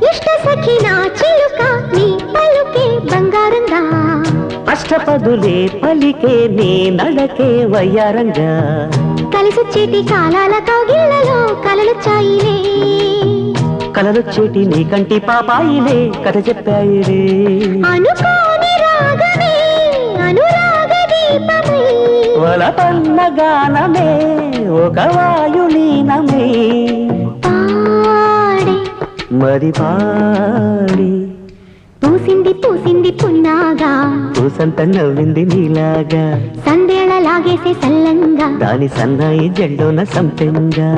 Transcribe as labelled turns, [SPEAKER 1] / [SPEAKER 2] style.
[SPEAKER 1] ఇష్ట సఖి నా చిలుక నీ పలుకే బంగారంగా
[SPEAKER 2] అష్టపదులే పలికే నీ నడకే వయ్యారంగా
[SPEAKER 1] కలిసొచ్చేటి కాలాల కౌగిళ్లలో కలలొచ్చాయిలే
[SPEAKER 2] కలలొచ్చేటి నీ కంటి పాపాయిలే కథ చెప్పాయిలే
[SPEAKER 1] అనుకోని రాగమే అనురాగ దీపమై
[SPEAKER 2] వలపన్న గానమే ఒక వాయులీనమే
[SPEAKER 1] పాడే
[SPEAKER 2] మరి పాడి
[SPEAKER 1] పూసింది పున్నాగా
[SPEAKER 2] పూసంత నవ్వింది నీలాగా
[SPEAKER 1] సందేళ లాగేసే సల్లంగా
[SPEAKER 2] దాని సన్నాయి జెండోన సంపెంగా